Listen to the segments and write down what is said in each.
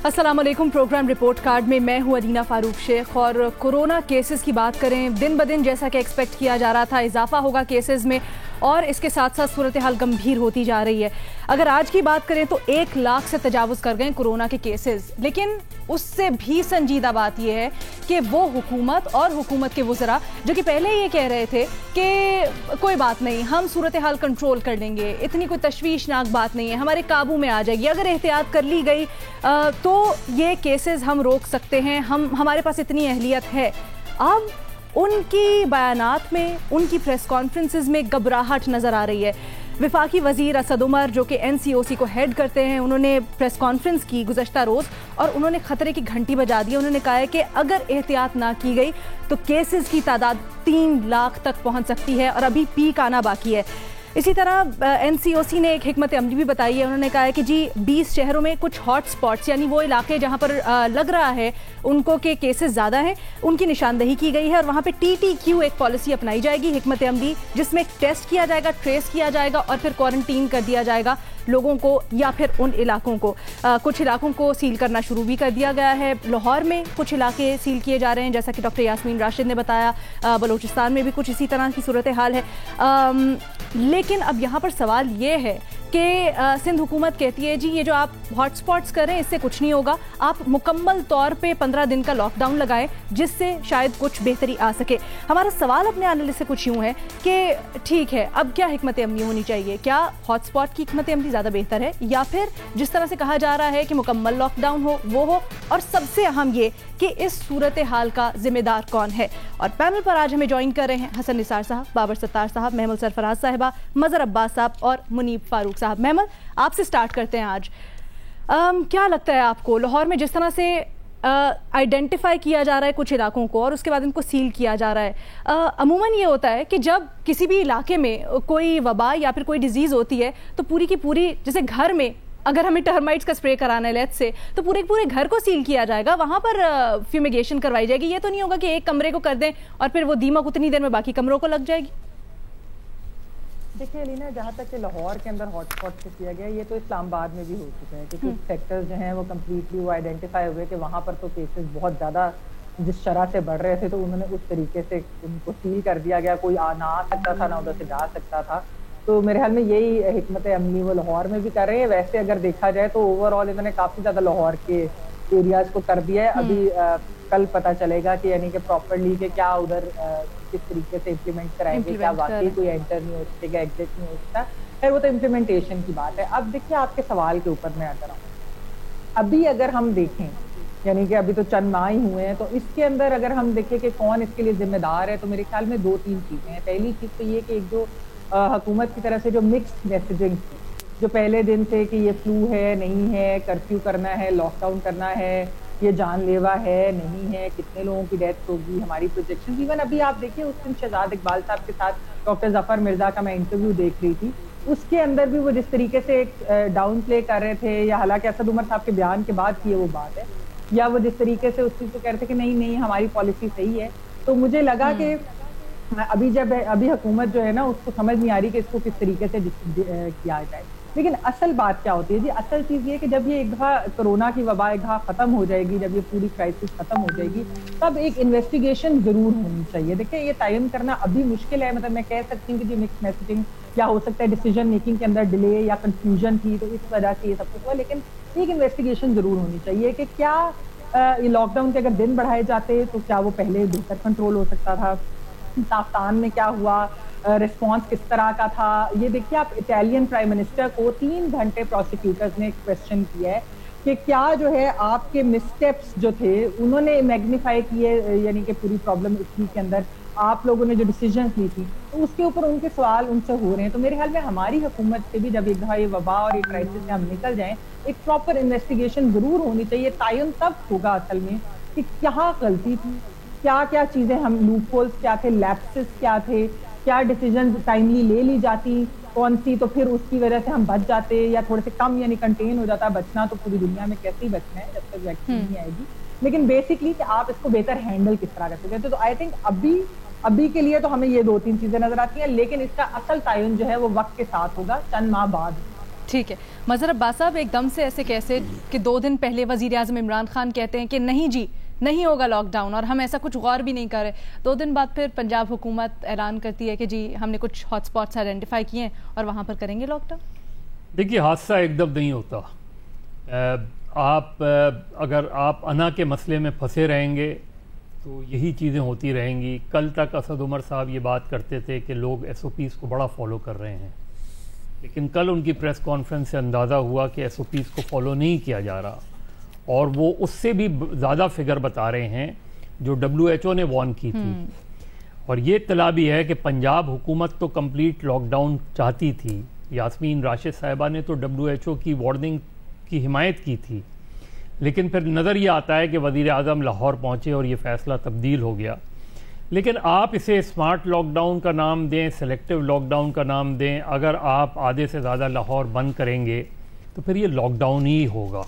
अस्सलाम वालेकुम। Programme report card में मैं हूं अदीना फारूक शेख। और कोरोना केसेस की बात करें, दिन ब दिन जैसा कि एक्सपेक्ट किया जा रहा था इजाफा होगा केसेस में, और इसके साथ साथ सूरत हाल गंभीर होती जा रही है। अगर आज की बात करें तो 1 लाख से तजावुज़ कर गए कोरोना के केसेस। लेकिन उससे भी संजीदा बात यह है कि वो हुकूमत और हुकूमत के वज़रा जो कि पहले ये कह रहे थे कि कोई बात नहीं, हम सूरत हाल कंट्रोल कर लेंगे, इतनी कोई तशवीशनाक बात नहीं है, हमारे काबू में आ जाएगी, अगर एहतियात कर ली गई तो ये केसेस हम रोक सकते हैं, हमारे पास इतनी अहलियत है। अब उनकी बयानात में, उनकी प्रेस कॉन्फ्रेंसेस में घबराहट नज़र आ रही है। वफाकी वज़ीर असद उमर जो कि NCOC को हेड करते हैं, उन्होंने प्रेस कॉन्फ्रेंस की गुज़श्ता रोज़ और उन्होंने ख़तरे की घंटी बजा दी। उन्होंने कहा है कि अगर एहतियात ना की गई तो केसेस की तादाद 3 लाख तक पहुंच सकती है और अभी पीक आना बाकी है। इसी तरह NCOC ने एक हिकमत अमली भी बताई है। उन्होंने कहा है कि जी 20 शहरों में कुछ हॉट स्पॉट्स यानी वो इलाके जहां पर लग रहा है उनको के केसेस ज़्यादा हैं, उनकी निशानदही की गई है और वहां पे TTQ एक पॉलिसी अपनाई जाएगी, हिकमत अमली, जिसमें टेस्ट किया जाएगा, ट्रेस किया जाएगा और फिर क्वारंटीन कर दिया जाएगा लोगों को या फिर उन इलाकों को। कुछ इलाकों को सील करना शुरू भी कर दिया गया है। लाहौर में कुछ इलाके सील किए जा रहे हैं, जैसा कि डॉक्टर यास्मीन राशिद ने बताया। बलूचिस्तान में भी कुछ इसी तरह की सूरत हाल है। लेकिन अब यहाँ पर सवाल ये है कि सिंध हुकूमत कहती है जी ये जो आप हॉटस्पॉट्स कर रहे हैं इससे कुछ नहीं होगा, आप मुकम्मल तौर पे 15 दिन का लॉकडाउन लगाएं जिससे शायद कुछ बेहतरी आ सके। हमारा सवाल अपने एनालिस्ट से कुछ यूँ है कि ठीक है, अब क्या हिकमत अमली होनी चाहिए? क्या हॉटस्पॉट की हिकमत अमली ज़्यादा बेहतर है, या फिर जिस तरह से कहा जा रहा है कि मुकम्मल लॉकडाउन हो वो हो? और सबसे अहम ये कि इस सूरत हाल का जिम्मेदार कौन है? और पैनल पर आज हमें ज्वाइन कर रहे हैं हसन निसार साहब, बाबर सत्तार साहब, महमूद सरफराज साहिबा, मज़हर अब्बास साहब और मुनीब फारूक साहब। महमूद, आपसे स्टार्ट करते हैं आज। क्या लगता है आपको, लाहौर में जिस तरह से आइडेंटिफाई किया जा रहा है कुछ इलाकों को और उसके बाद इनको सील किया जा रहा है, अमूमन ये होता है कि जब किसी भी इलाके में कोई वबा या फिर कोई डिजीज़ होती है तो पूरी की पूरी, जैसे घर में अगर हमें टर्माइट्स का स्प्रे कराना है लेट से, तो पूरे पूरे घर को सील किया जाएगा, वहाँ पर फ्यूमिगेशन करवाई जाएगी। ये तो नहीं होगा कि एक कमरे को कर दें और फिर वो दीमक उतनी देर में बाकी कमरों को लग जाएगी। देखिए अलीना, जहाँ तक कि लाहौर के अंदर हॉटस्पॉट से किया गया, ये तो इस्लामाबाद में भी हो चुके हैं कि कुछ सेक्टर्स जो हैं वो कम्प्लीटली वो आइडेंटिफाई हुए कि वहाँ पर तो केसेस बहुत ज़्यादा जिस शरह से बढ़ रहे थे, तो उन्होंने उस तरीके से उनको सील कर दिया गया, कोई ना आ सकता था ना उधर से जा सकता था। तो मेरे ख्याल में यही हिकमत अमली वो लाहौर में भी कर रहे हैं। वैसे अगर देखा जाए तो ओवरऑल इन्होंने काफ़ी ज़्यादा लाहौर के एरियाज को कर दिया है। अभी कल पता चलेगा कि यानी कि प्रॉपरली के क्या उधर किस तरीके से इम्प्लीमेंट कराएंगे, क्या वाकई कोई एंटर नहीं हो सकेगा, एग्जिट नहीं हो सकता। खैर वो तो इम्प्लीमेंटेशन की बात है। अब देखिए आपके सवाल के ऊपर मैं आता हूँ, अभी अगर हम देखें यानी कि अभी तो चंद माह ही हुए हैं, तो इसके अंदर अगर हम देखें कि कौन इसके लिए जिम्मेदार है, तो मेरे ख्याल में 2-3 चीज़ें हैं। पहली चीज़ तो ये कि एक जो हुकूमत की तरफ से जो मिक्स्ड मैसेजिंग जो पहले दिन से कि ये फ्लू है, नहीं है, कर्फ्यू करना है, लॉकडाउन करना है, ये जानलेवा है, नहीं है, कितने लोगों की डेथ होगी, हमारी प्रोजेक्शन। इवन अभी आप देखिए उस दिन शहजाद इकबाल साहब के साथ डॉक्टर जफर मिर्जा का मैं इंटरव्यू देख रही थी, उसके अंदर भी वो जिस तरीके से एक डाउन प्ले कर रहे थे, या हालांकि असद उमर साहब के बयान के बाद की वो बात है, या वो जिस तरीके से उस चीज़ को कह रहे थे कि नहीं नहीं हमारी पॉलिसी सही है। तो मुझे लगा कि अभी हुकूमत जो है ना उसको समझ नहीं आ रही कि इसको किस तरीके से किया जाए। लेकिन असल बात क्या होती है जी, असल चीज़ ये कि जब ये एक दफ़ा कोरोना की वबा एक दफ़ा ख़त्म हो जाएगी, जब ये पूरी क्राइसिस ख़त्म हो जाएगी, तब एक इन्वेस्टिगेशन ज़रूर होनी चाहिए। देखिए ये तयन करना अभी मुश्किल है, मतलब मैं कह सकती हूँ कि जो मिक्स मैसेजिंग या हो सकता है डिसीजन मेकिंग के अंदर डिले या कंफ्यूजन थी, तो इस वजह से ये सब कुछ हुआ। लेकिन एक इन्वेस्टिगेशन ज़रूर होनी चाहिए कि क्या ये लॉकडाउन के अगर दिन बढ़ाए जाते तो क्या वो पहले बेहतर कंट्रोल हो सकता था, ताफ्तान में क्या हुआ, रिस्पांस किस तरह का था। ये देखिए आप इटालियन प्राइम मिनिस्टर को 3 घंटे प्रोसिक्यूटर्स ने क्वेश्चन किया है कि क्या जो है आपके मिसस्टेप्स जो थे उन्होंने मैग्नीफाई किए, यानी कि पूरी प्रॉब्लम इटली के अंदर आप लोगों ने जो डिसीजन ली थी, तो उसके ऊपर उनके सवाल उनसे हो रहे हैं। तो मेरे ख्याल में हमारी हुकूमत से भी जब एक दफ़ा ये वबा और ये क्राइसिस से हम निकल जाएं, एक प्रॉपर इन्वेस्टिगेशन जरूर होनी चाहिए। तायुन तब होगा असल में कि क्या गलती थी, क्या क्या चीज़ें हम लूप होल्स क्या थे, लैप्सेस क्या थे, क्या डिसीजन टाइमली ले ली जाती कौन सी, तो फिर उसकी वजह से हम बच जाते या थोड़े से कम यानी कंटेन हो जाता। बचना तो पूरी दुनिया में कैसे ही बचना है जब तक वैक्सीन नहीं आएगी, लेकिन बेसिकली कि आप इसको बेहतर हैंडल किस तरह कर सकते हैं। तो आई थिंक अभी के लिए तो हमें ये 2-3 चीजें नजर आती हैं, लेकिन इसका असल तायुन जो है वो वक्त के साथ होगा, चंद माह बाद। ठीक है। मजहर अब्बास साहब, एकदम से ऐसे कैसे कि 2 दिन पहले वजीर आज़म इमरान खान कहते हैं कि नहीं जी नहीं होगा लॉकडाउन और हम ऐसा कुछ गौर भी नहीं कर रहे, 2 दिन बाद फिर पंजाब हुकूमत ऐलान करती है कि जी हमने कुछ हॉटस्पॉट्स आइडेंटिफाई किए हैं और वहाँ पर करेंगे लॉकडाउन। देखिए, हादसा एकदम नहीं होता। अगर आप अना के मसले में फंसे रहेंगे तो यही चीज़ें होती रहेंगी। कल तक असद उमर साहब ये बात करते थे कि लोग SOPs को बड़ा फॉलो कर रहे हैं, लेकिन कल उनकी प्रेस कॉन्फ्रेंस से अंदाज़ा हुआ कि SOPs को फॉलो नहीं किया जा रहा और वो उससे भी ज़्यादा फिगर बता रहे हैं जो WHO ने वार्न की थी। और ये इत्तला भी है कि पंजाब हुकूमत तो कंप्लीट लॉकडाउन चाहती थी। यास्मीन राशिद साहिबा ने तो WHO की वार्निंग की हिमायत की थी, लेकिन फिर नज़र ये आता है कि वज़ीर आज़म लाहौर पहुँचे और ये फ़ैसला तब्दील हो गया। लेकिन आप इसे स्मार्ट लॉकडाउन का नाम दें, सेलेक्टिव लॉकडाउन का नाम दें, अगर आप आधे से ज़्यादा लाहौर बंद करेंगे तो फिर ये लॉकडाउन ही होगा।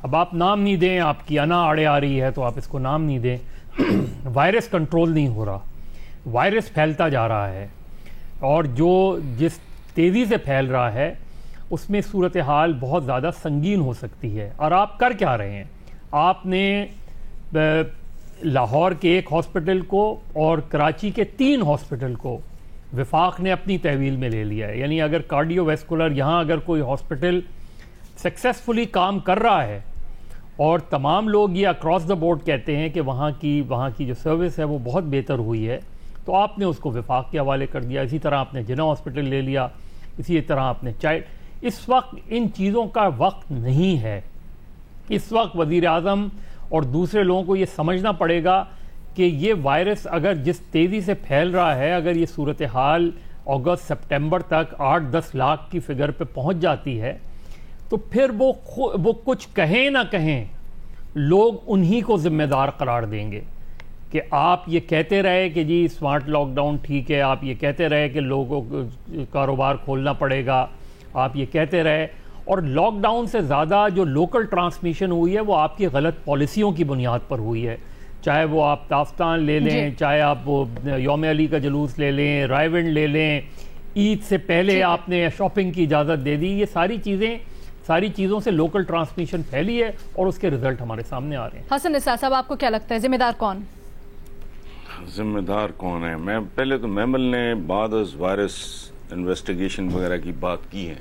अब आप नाम नहीं दें, आपकी अना आड़े आ रही है तो आप इसको नाम नहीं दें। वायरस कंट्रोल नहीं हो रहा, वायरस फैलता जा रहा है और जिस तेज़ी से फैल रहा है उसमें सूरत हाल बहुत ज़्यादा संगीन हो सकती है। और आप कर क्या रहे हैं? आपने लाहौर के 1 हॉस्पिटल को और कराची के 3 हॉस्पिटल को विफाक ने अपनी तहवील में ले लिया है। यानी अगर कार्डियोवैस्कुलर यहाँ अगर कोई हॉस्पिटल सक्सेसफुली काम कर रहा है और तमाम लोग ये अक्रॉस द बोर्ड कहते हैं कि वहाँ की जो सर्विस है वो बहुत बेहतर हुई है, तो आपने उसको विफाक के हवाले कर दिया। इसी तरह आपने जिना हॉस्पिटल ले लिया, इसी तरह आपने चाइल्ड। इस वक्त इन चीज़ों का वक्त नहीं है। इस वक्त वज़ीर आज़म और दूसरे लोगों को ये समझना पड़ेगा कि ये वायरस अगर जिस तेज़ी से फैल रहा है, अगर ये सूरत हाल अगस्त सितंबर तक 8-10 लाख की फिगर पे पहुंच जाती है तो फिर वो कुछ कहें ना कहें, लोग उन्हीं को ज़िम्मेदार करार देंगे कि आप ये कहते रहे कि जी स्मार्ट लॉकडाउन ठीक है, आप ये कहते रहे कि लोगों को कारोबार खोलना पड़ेगा, आप ये कहते रहे, और लॉकडाउन से ज़्यादा जो लोकल ट्रांसमिशन हुई है वो आपकी गलत पॉलिसियों की बुनियाद पर हुई है। चाहे वो आप ताफ्तान ले लें, चाहे आप वो यौम अली का जुलूस ले लें, रायविंड ले लें, ईद से पहले आपने शॉपिंग की इजाज़त दे दी, ये सारी चीज़ों से लोकल ट्रांसमिशन फैली है और उसके रिजल्ट हमारे सामने आ रहे हैं। हसन निसार साहब, आपको क्या लगता है जिम्मेदार कौन? जिम्मेदार कौन है? मैं पहले तो मेमल ने बाद वायरस इन्वेस्टिगेशन वगैरह की बात की है,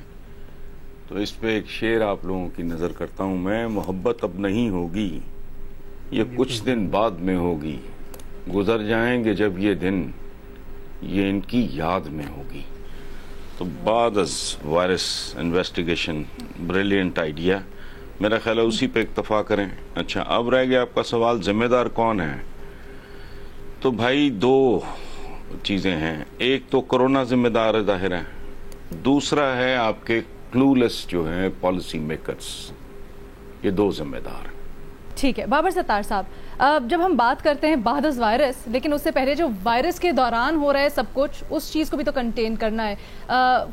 तो इस पे एक शेर आप लोगों की नज़र करता हूँ मैं। मोहब्बत अब नहीं होगी, ये कुछ दिन बाद में होगी, गुजर जाएंगे जब ये दिन, ये इनकी याद में होगी। तो बाद वायरस इन्वेस्टिगेशन ब्रिलियंट आइडिया, मेरा ख्याल है उसी पे इक्तफा करें। अच्छा, अब रह गया आपका सवाल जिम्मेदार कौन है। तो भाई 2 चीज़ें हैं, एक तो कोरोना जिम्मेदार है जाहिर है, दूसरा है आपके क्लूलेस जो है पॉलिसी मेकर्स, ये 2 जिम्मेदार। ठीक है बाबर सत्तार साहब, जब हम बात करते हैं बादस वायरस, लेकिन उससे पहले जो वायरस के दौरान हो रहा है सब कुछ, उस चीज़ को भी तो कंटेन करना है।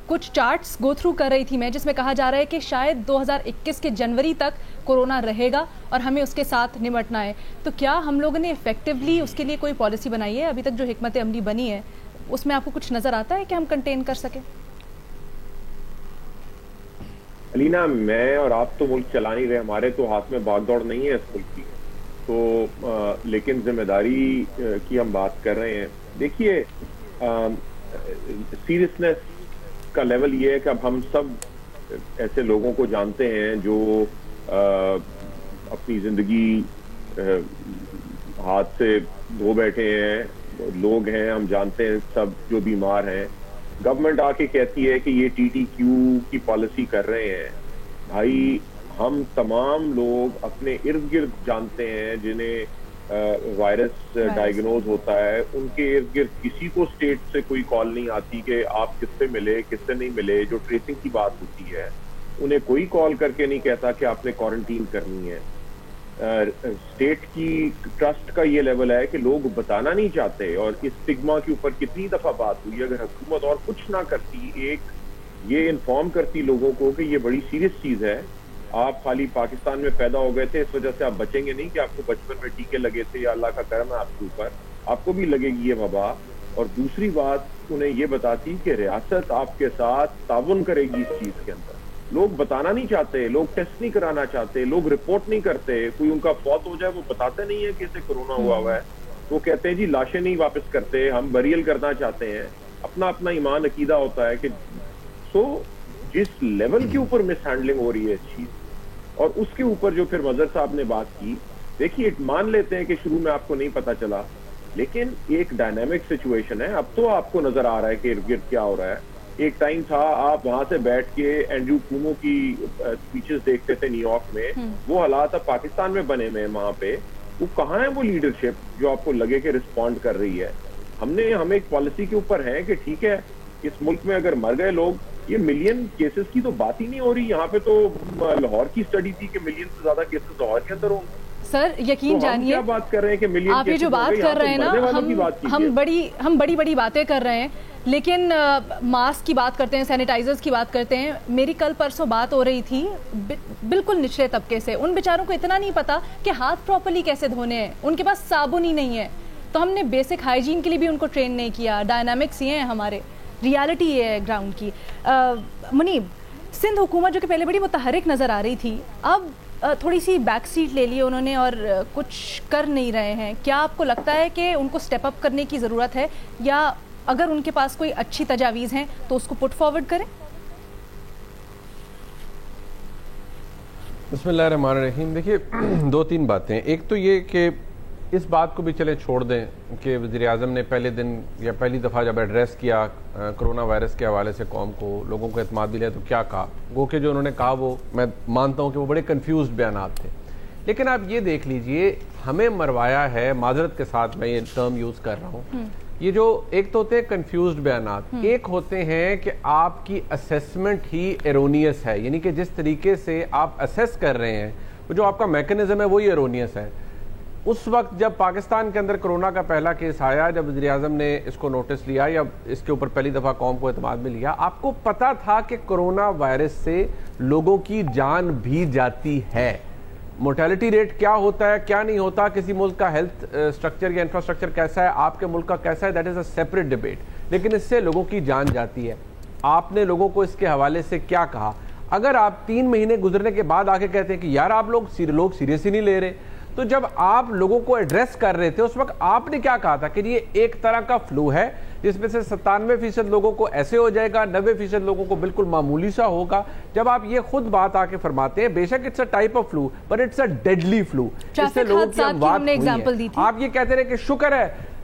कुछ चार्ट्स गो थ्रू कर रही थी मैं, जिसमें कहा जा रहा है कि शायद 2021 के जनवरी तक कोरोना रहेगा और हमें उसके साथ निपटना है। तो क्या हम लोगों ने इफेक्टिवली उसके लिए कोई पॉलिसी बनाई है? अभी तक जो हिकमत अमली बनी है उसमें आपको कुछ नज़र आता है कि हम कंटेन कर सकें? अलीना, मैं और आप तो मुल्क चला नहीं रहे, हमारे तो हाथ में भाग दौड़ नहीं है इस मुल्क की, तो लेकिन जिम्मेदारी की हम बात कर रहे हैं। देखिए, सीरियसनेस का लेवल ये है कि अब हम सब ऐसे लोगों को जानते हैं जो अपनी जिंदगी हाथ से धो बैठे हैं, लोग हैं हम जानते हैं सब जो बीमार हैं। गवर्नमेंट आके कहती है कि ये TTQ की पॉलिसी कर रहे हैं। भाई, हम तमाम लोग अपने इर्द गिर्द जानते हैं जिन्हें वायरस डायग्नोज होता है, उनके इर्द गिर्द किसी को स्टेट से कोई कॉल नहीं आती कि आप किससे मिले किससे नहीं मिले। जो ट्रेसिंग की बात होती है उन्हें कोई कॉल करके नहीं कहता कि आपने क्वारंटीन करनी है। स्टेट की ट्रस्ट का ये लेवल है कि लोग बताना नहीं चाहते, और इस स्टिग्मा के ऊपर कितनी दफा बात हुई। अगर हुकूमत और कुछ ना करती, एक ये इन्फॉर्म करती लोगों को कि ये बड़ी सीरियस चीज है, आप खाली पाकिस्तान में पैदा हो गए थे इस वजह से आप बचेंगे नहीं कि आपको बचपन में टीके लगे थे या अल्लाह का करम है आपके ऊपर, आपको भी लगेगी ये वबा। और दूसरी बात उन्हें ये बताती कि रियासत आपके साथ ताउन करेगी इस चीज के अंदर। लोग बताना नहीं चाहते, लोग टेस्ट नहीं कराना चाहते, लोग रिपोर्ट नहीं करते। कोई उनका फौत हो जाए वो बताते नहीं है कि इसे कोरोना हुआ है। वो कहते हैं जी लाशें नहीं वापस करते, हम बरियल करना चाहते हैं। अपना अपना ईमान अकीदा होता है कि जिस लेवल के ऊपर मिसहैंडलिंग हो रही है इस चीज, और उसके ऊपर जो फिर मजहर साहब ने बात की, देखिए मान लेते हैं कि शुरू में आपको नहीं पता चला, लेकिन एक डायनामिक सिचुएशन है। अब तो आपको नजर आ रहा है कि इर्द गिर्द क्या हो रहा है। एक टाइम था आप वहां से बैठ के एंड्रू कुमो की स्पीचेस देखते थे न्यूयॉर्क में, वो हालात अब पाकिस्तान में बने हुए हैं। वहां पे वो कहाँ है वो लीडरशिप जो आपको लगे कि रिस्पॉन्ड कर रही है? हम एक पॉलिसी के ऊपर है कि ठीक है, इस मुल्क में अगर मर गए लोग, ये मिलियन केसेस की तो बात ही नहीं हो रही। यहाँ पे तो लाहौर की स्टडी थी कि मिलियन से ज्यादा केसेस लाहौर के अंदर होंगे। सर यकीन जानिए, क्या बात कर रहे हैं कि मिलियन आप ये जो बात कर रहे हैं ना, हम बड़ी बड़ी बातें कर रहे हैं, लेकिन मास्क की बात करते हैं, सैनिटाइजर्स की बात करते हैं। मेरी कल परसों बात हो रही थी बिल्कुल निचले तबके से, उन बेचारों को इतना नहीं पता कि हाथ प्रॉपर्ली कैसे धोने हैं, उनके पास साबुन ही नहीं है। तो हमने बेसिक हाइजीन के लिए भी उनको ट्रेन नहीं किया। डायनामिक्स ये हैं हमारे, रियलिटी ये है ग्राउंड की। मुनीब, सिंध हुकूमत जो कि पहले बड़ी मुतहरिक नज़र आ रही थी, अब थोड़ी सी बैक सीट ले ली उन्होंने और कुछ कर नहीं रहे हैं। क्या आपको लगता है कि उनको स्टेप अप करने की ज़रूरत है, या अगर उनके पास कोई अच्छी तजावीज़ हैं तो उसको पुट फॉरवर्ड करें? बिस्मिल्लाहिर्रहमानिर्रहीम। देखिए, दो तीन बातें। एक तो ये कि इस बात को भी चले छोड़ दें कि वज़ीर-ए-आज़म ने पहले दिन या पहली दफ़ा जब एड्रेस किया कोरोना वायरस के हवाले से कौम को, लोगों को एतमाद दिलाया, तो क्या कहा। वो कि जो उन्होंने कहा वो मैं मानता हूँ कि वो बड़े कन्फ्यूज़्ड बयानात थे। लेकिन आप ये देख लीजिए, हमें मरवाया है, माजरत के साथ मैं ये टर्म यूज़ कर रहा हूँ, ये जो एक तो होते हैं कन्फ्यूज्ड बयानात, एक होते हैं कि आपकी असेसमेंट ही एरोनियस है, यानी कि जिस तरीके से आप असेस कर रहे हैं वो जो आपका मैकेनिज्म है वही एरोनियस है। उस वक्त जब पाकिस्तान के अंदर कोरोना का पहला केस आया, जब वज़ीर-ए-आज़म ने इसको नोटिस लिया या इसके ऊपर पहली दफ़ा कौम को एतमाद में लिया, आपको पता था कि कोरोना वायरस से लोगों की जान भी जाती है। मोर्टेलिटी रेट क्या होता है, क्या नहीं होता, किसी मुल्क का हेल्थ स्ट्रक्चर या इंफ्रास्ट्रक्चर कैसा है, आपके मुल्क का कैसा है, that is a separate debate. लेकिन इससे लोगों की जान जाती है। आपने लोगों को इसके हवाले से क्या कहा? अगर आप 3 महीने गुजरने के बाद आके कहते हैं कि यार आप लोग सीरियस ही नहीं ले रहे, तो जब आप लोगों को एड्रेस कर रहे थे उस वक्त आपने क्या कहा था कि ये एक तरह का फ्लू है जिसमें से 97% लोगों को ऐसे हो जाएगा, 90% लोगों को बिल्कुल मामूली सा होगा। जब आप ये खुद बात आके फरमाते हैं, बेशक it's a type of flu but it's a deadly flu, इससे लोगों की एग्जांपल दी थी। आप ये कहते रहे कि शुक्र है,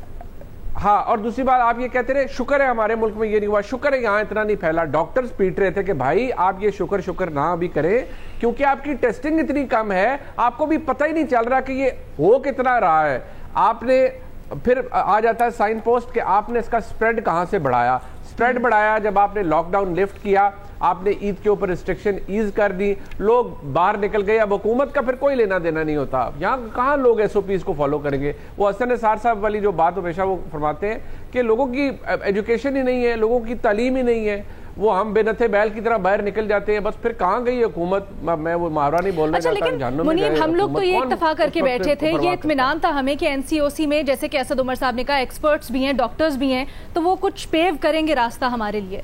हाँ, और दूसरी बात आप ये कहते रहे शुक्र है हमारे मुल्क में ये नहीं हुआ, शुक्र है यहाँ इतना नहीं फैला। डॉक्टर्स पीट रहे थे कि भाई आप ये शुक्र ना भी करें क्योंकि आपकी टेस्टिंग इतनी कम है, आपको भी पता ही नहीं चल रहा कि ये हो कितना रहा है। आपने फिर आ जाता है साइन पोस्ट कि आपने इसका स्प्रेड कहाँ से बढ़ाया। स्प्रेड बढ़ाया जब आपने लॉकडाउन लिफ्ट किया, आपने ईद के ऊपर रिस्ट्रिक्शन ईज कर दी, लोग बाहर निकल गए। अब हुकूमत का फिर कोई लेना देना नहीं होता। यहाँ कहाँ लोग SOPs को फॉलो करेंगे? वो हसन निसार साहब वाली जो बात हमेशा वो फरमाते हैं कि लोगों की एजुकेशन ही नहीं है, लोगों की तालीम ही नहीं है, वो हम बेनथे बैल की तरह बाहर निकल जाते हैं। बस फिर कहाँ गई हुकूमत? मैं वो मुहावरा नहीं बोलना चाहता। लेकिन मुनीब, हम लोग तो ये इत्तेफाक करके बैठे थे, ये इत्मीनान था हमें कि NCOC में, जैसे कि असद उमर साहब ने कहा, एक्सपर्ट्स भी हैं, डॉक्टर्स भी हैं, तो वो कुछ पेव करेंगे रास्ता हमारे लिए।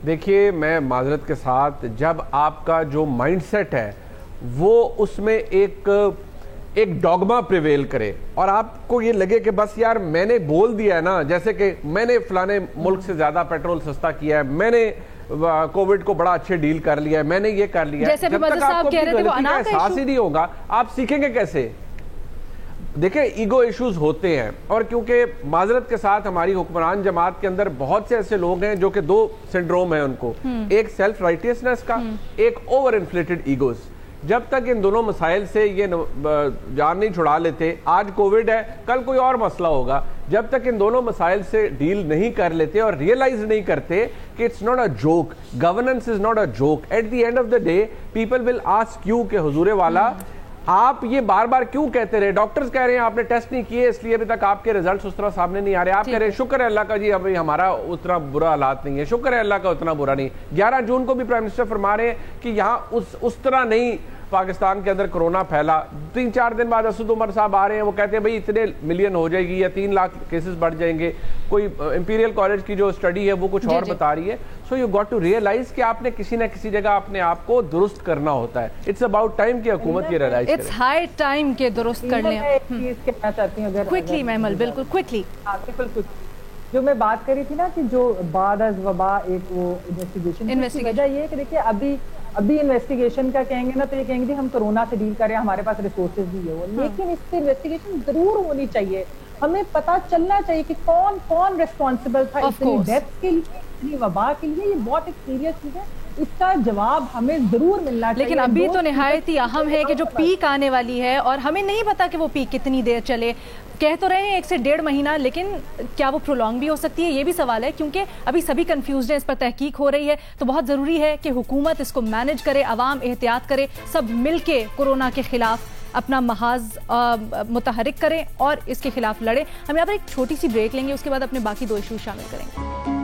देखिए, मैं माजरत के साथ, जब आपका जो माइंडसेट है वो उसमें एक डॉगमा प्रिवेल करे और आपको ये लगे कि बस यार मैंने बोल दिया है ना, जैसे कि मैंने फलाने मुल्क से ज्यादा पेट्रोल सस्ता किया है, मैंने कोविड को बड़ा अच्छे डील कर लिया है, मैंने ये कर लिया है, जब तक आपको एहसास ही नहीं होगा आप सीखेंगे कैसे? देखिए, ईगो इश्यूज होते हैं, और क्योंकि माजरत के साथ हमारी हुक्मरान जमात के अंदर बहुत से ऐसे लोग हैं जो कि 2 सिंड्रोम है उनको, एक सेल्फ राइटियसनेस का, एक ओवर इन्फ्लेटेड ईगोज। जब तक इन दोनों मसाइल से ये जान नहीं छुड़ा लेते, आज कोविड है कल कोई और मसला होगा, जब तक इन दोनों मसाइल से डील नहीं कर लेते और रियलाइज नहीं करते कि it's not a joke, governance is not a joke, at the end of the day people will ask you कि हुजूरे वाला आप ये बार बार क्यों कहते रहे? डॉक्टर्स कह रहे हैं आपने टेस्ट नहीं किए इसलिए अभी तक आपके रिजल्ट्स उस तरह सामने नहीं आ रहे। आप कह रहे हैं शुक्र है अल्लाह का जी अभी हमारा उतना बुरा हालात नहीं है, शुक्र है अल्लाह का उतना बुरा नहीं। 11 जून को भी प्राइम मिनिस्टर फरमा रहे हैं कि यहाँ उस तरह नहीं पाकिस्तान के अंदर कोरोना फैला, 3-4 दिन बाद असद उमर साहब आ रहे हैं, वो कहते हैं भाई इतने मिलियन हो जाएगी या 3 लाख केसेस बढ़ जाएंगे। कोई इंपीरियल कॉलेज की जो स्टडी है वो कुछ और बता रही है। So you got to realize कि आपने किसी ना किसी जगह अपने आप को दुरुस्त करना होता है। इट्स अबाउट टाइम कि हुकूमत ये रियलाइज करे। इट्स हाई टाइम के दुरुस्त कर लें। कहना चाहती हूँ क्विकली महमल, बिल्कुल क्विकली। बिल्कुल, जो मैं बात करी थी ना कि जो बाद अज़ वबा एक वो इन्वेस्टिगेशन की वजह ये है कि देखिए अभी इन्वेस्टिगेशन का कहेंगे ना तो ये कहेंगे हम कोरोना से डील करें, हमारे पास रिसोर्सेज भी है वो, लेकिन इस पर इन्वेस्टिगेशन जरूर होनी चाहिए। हमें पता चलना चाहिए कि कौन कौन रिस्पॉन्सिबल था इतनी डेथ के लिए, इतनी वबा के लिए। ये बहुत एक सीरियस चीज है, इसका जवाब हमें जरूर मिलना चाहिए। लेकिन अभी तो निहायत ही अहम है कि जो पीक आने वाली है और हमें नहीं पता कि वो पीक कितनी देर चले। कह तो रहे हैं 1 से 1.5 महीना, लेकिन क्या वो प्रोलॉन्ग भी हो सकती है, ये भी सवाल है, क्योंकि अभी सभी कंफ्यूज्ड हैं, इस पर तहकीक हो रही है। तो बहुत ज़रूरी है कि हुकूमत इसको मैनेज करे, अवाम एहतियात करे, सब मिल के कोरोना के खिलाफ अपना महाज मुतहरिक करें और इसके खिलाफ लड़ें। हम यहाँ पर एक छोटी सी ब्रेक लेंगे, उसके बाद अपने बाकी 2 इशूज शामिल करेंगे।